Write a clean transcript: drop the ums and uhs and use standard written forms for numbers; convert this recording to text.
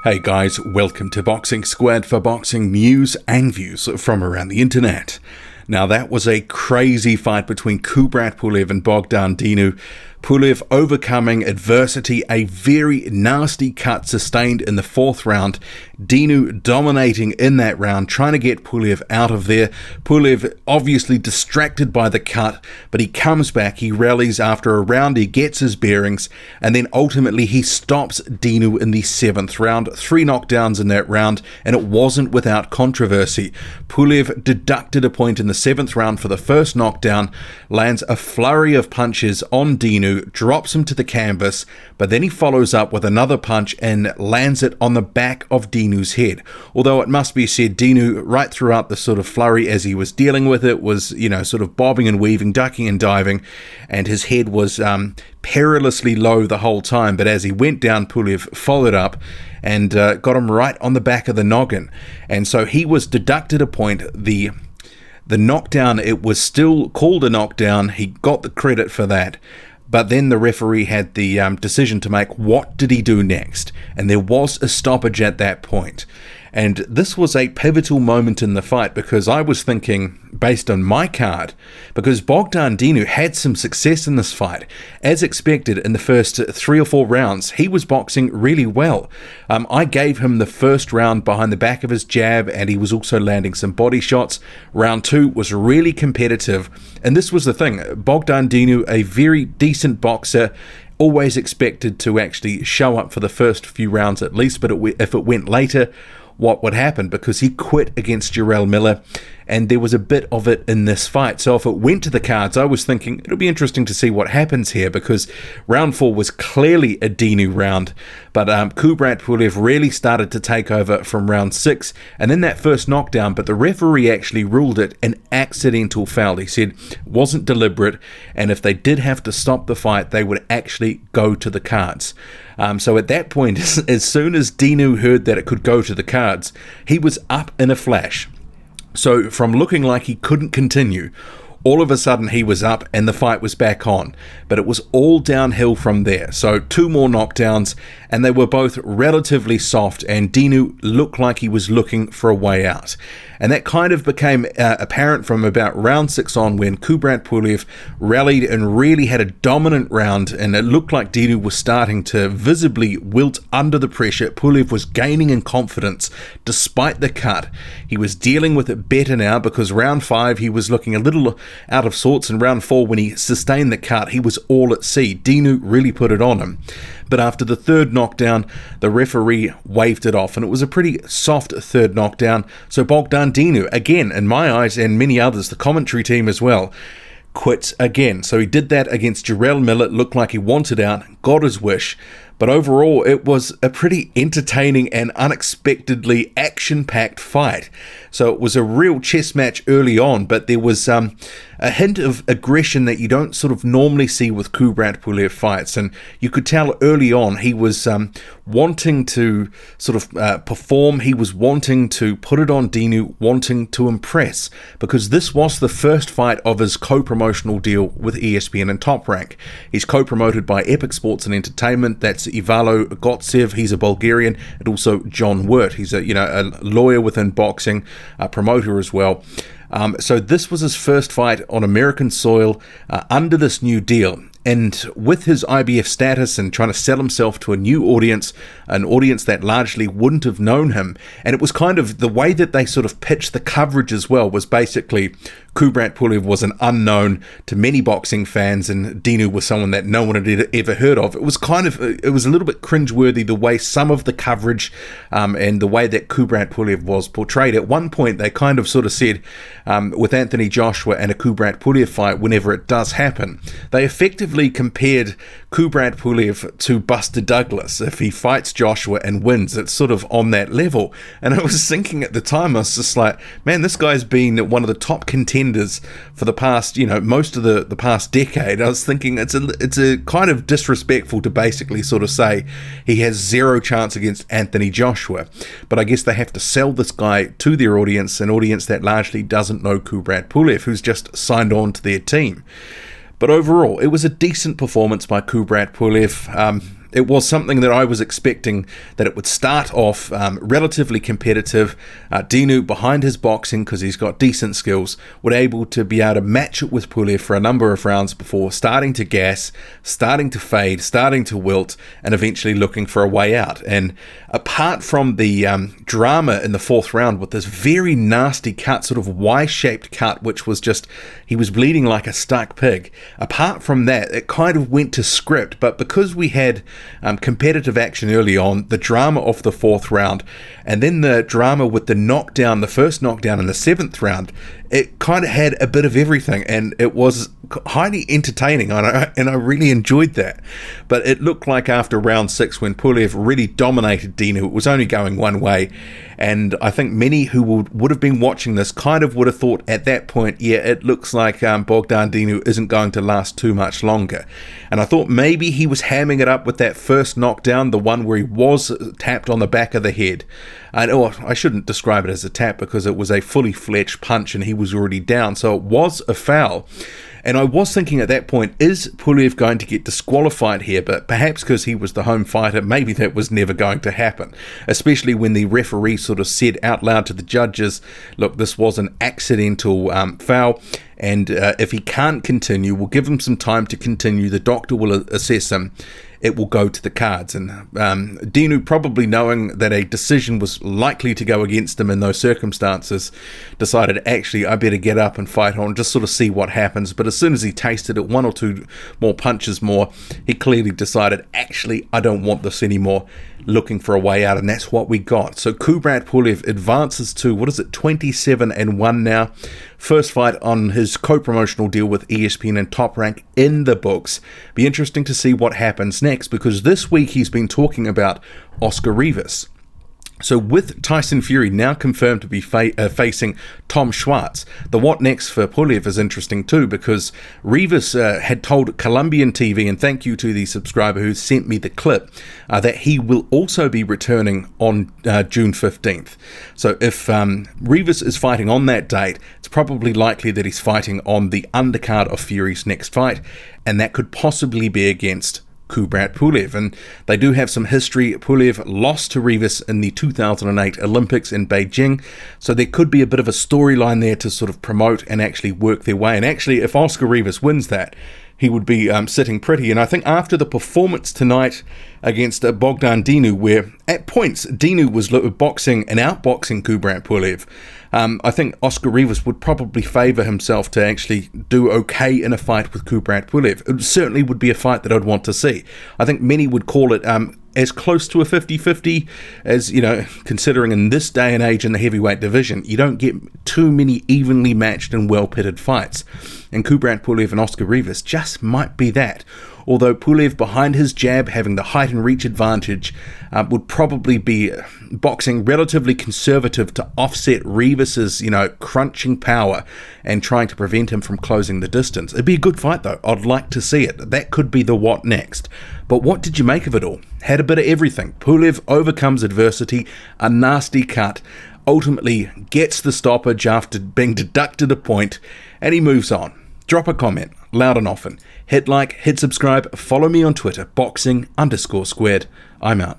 Hey guys, welcome to Boxing Squad for boxing news and views from around the internet. Now that was a crazy fight between Kubrat Pulev and Bogdan Dinu. Pulev overcoming adversity, a very nasty cut sustained in the fourth round. Dinu dominating in that round, trying to get Pulev out of there. Pulev obviously distracted by the cut, but he comes back, he rallies after a round, he gets his bearings, and then ultimately he stops Dinu in the seventh round. 3 knockdowns in that round, and it wasn't without controversy. Pulev deducted a point in the seventh round for the first knockdown, lands a flurry of punches on Dinu, drops him to the canvas, but then he follows up with another punch and lands it on the back of Dinu's head. Although it must be said, Dinu, right throughout the sort of flurry as he was dealing with it, was, sort of bobbing and weaving, ducking and diving, and his head was perilously low the whole time. But as he went down, Pulev followed up and got him right on the back of the noggin. And so he was deducted a point. The knockdown, it was still called a knockdown. He got the credit for that. But then the referee had the decision to make. What did he do next? And there was a stoppage at that point. And this was a pivotal moment in the fight, because I was thinking, based on my card, because Bogdan Dinu had some success in this fight. As expected, in the first 3 or 4 rounds, he was boxing really well. I gave him the first round behind the back of his jab, and he was also landing some body shots. Round 2 was really competitive. And this was the thing. Bogdan Dinu, a very decent boxer, always expected to actually show up for the first few rounds at least, but if it went later, what would happen? Because he quit against Jarrell Miller, and there was a bit of it in this fight. So if it went to the cards, I was thinking it'll be interesting to see what happens here, because round 4 was clearly a Dinu round, but Kubrat Pulev really started to take over from round 6, and then that first knockdown, but the referee actually ruled it an accidental foul. He said it wasn't deliberate, and if they did have to stop the fight, they would actually go to the cards. So at that point, as soon as Dinu heard that it could go to the cards, he was up in a flash. So from looking like he couldn't continue, all of a sudden he was up and the fight was back on. But it was all downhill from there. So 2 more knockdowns, and they were both relatively soft, and Dinu looked like he was looking for a way out. And that kind of became apparent from about round 6 on, when Kubrat Pulev rallied and really had a dominant round, and it looked like Dinu was starting to visibly wilt under the pressure. Pulev was gaining in confidence despite the cut. He was dealing with it better now, because round 5 he was looking a little out of sorts, and round 4 when he sustained the cut, he was all at sea. Dinu really put it on him. But after the third knockdown, the referee waved it off, and it was a pretty soft third knockdown. So Bogdan Dinu, again, in my eyes and many others, the commentary team as well, quits again. So he did that against Jarrell Miller. It looked like he wanted out, got his wish. But overall, it was a pretty entertaining and unexpectedly action-packed fight. So it was a real chess match early on, but there was a hint of aggression that you don't sort of normally see with Kubrat Pulev fights. And you could tell early on he was wanting to sort of perform. He was wanting to put it on Dinu, wanting to impress, because this was the first fight of his co-promotional deal with ESPN and Top Rank. He's co-promoted by Epic Sports and Entertainment. That's Ivalo Gotsev, he's a Bulgarian, and also John Wirt. He's a lawyer within boxing, a promoter as well. So this was his first fight on American soil under this new deal. And with his IBF status and trying to sell himself to a new audience, an audience that largely wouldn't have known him, and it was kind of the way that they sort of pitched the coverage as well, was basically Kubrat Pulev was an unknown to many boxing fans, and Dinu was someone that no one had ever heard of. It was a little bit cringeworthy, the way some of the coverage and the way that Kubrat Pulev was portrayed. At one point, they kind of sort of said, with Anthony Joshua and a Kubrat Pulev fight, whenever it does happen, they effectively compared Kubrat Pulev to Buster Douglas. If he fights Joshua and wins, it's sort of on that level. And I was thinking at the time, I was just like, man, this guy's been one of the top contenders for the past, most of the past decade. I was thinking it's a kind of disrespectful to basically sort of say he has zero chance against Anthony Joshua. But I guess they have to sell this guy to their audience, an audience that largely doesn't know Kubrat Pulev, who's just signed on to their team. But overall, it was a decent performance by Kubrat Pulev. It was something that I was expecting, that it would start off relatively competitive. Dinu, behind his boxing, because he's got decent skills, would able to be able to match it with Pulev for a number of rounds before starting to gas, starting to fade, starting to wilt, and eventually looking for a way out. And apart from the drama in the fourth round with this very nasty cut, sort of Y-shaped cut, which was just, he was bleeding like a stuck pig. Apart from that, it kind of went to script, but because we had competitive action early on, the drama of the fourth round, and then the drama with the knockdown, the first knockdown in the seventh round, it kind of had a bit of everything, and it was highly entertaining, and I really enjoyed that. But it looked like after round 6, when Pulev really dominated Dinu, it was only going one way, and I think many who would have been watching this kind of would have thought at that point, yeah, it looks like Bogdan Dinu isn't going to last too much longer. And I thought maybe he was hamming it up with that first knockdown, the one where he was tapped on the back of the head. And I shouldn't describe it as a tap, because it was a fully fledged punch and he was already down, so it was a foul. And I was thinking at that point, is Pulev going to get disqualified here? But perhaps because he was the home fighter, maybe that was never going to happen, especially when the referee sort of said out loud to the judges, look, this was an accidental foul, and if he can't continue, we'll give him some time to continue. The doctor will assess him. It will go to the cards. And Dinu, probably knowing that a decision was likely to go against him in those circumstances, decided, actually, I better get up and fight on, just sort of see what happens. But as soon as he tasted it, one or two more punches more, he clearly decided, actually, I don't want this anymore, looking for a way out, and that's what we got. So Kubrat Pulev advances to, 27-1 now. First fight on his co-promotional deal with ESPN and Top Rank in the books. Be interesting to see what happens next, because this week he's been talking about Oscar Rivas. So with Tyson Fury now confirmed to be facing Tom Schwartz, the what next for Pulev is interesting too, because Rivas had told Colombian TV, and thank you to the subscriber who sent me the clip, that he will also be returning on June 15th. So if Rivas is fighting on that date, it's probably likely that he's fighting on the undercard of Fury's next fight, and that could possibly be against Kubrat Pulev. And they do have some history. Pulev lost to Rivas in the 2008 Olympics in Beijing, so there could be a bit of a storyline there to sort of promote and actually work their way. And actually, if Oscar Rivas wins that, he would be sitting pretty. And I think after the performance tonight against Bogdan Dinu, where at points Dinu was boxing and outboxing Kubrat Pulev, I think Oscar Rivas would probably favour himself to actually do okay in a fight with Kubrat Pulev. It certainly would be a fight that I'd want to see. I think many would call it as close to a 50-50 as, considering in this day and age in the heavyweight division, you don't get too many evenly matched and well-pitted fights. And Kubrat Pulev and Oscar Rivas just might be that. Although Pulev, behind his jab, having the height and reach advantage, would probably be boxing relatively conservative to offset Rivas's, crunching power and trying to prevent him from closing the distance. It'd be a good fight, though. I'd like to see it. That could be the what next. But what did you make of it all? Had a bit of everything. Pulev overcomes adversity, a nasty cut, ultimately gets the stoppage after being deducted a point, and he moves on. Drop a comment, loud and often. Hit like, hit subscribe, follow me on Twitter, boxing_squared. I'm out.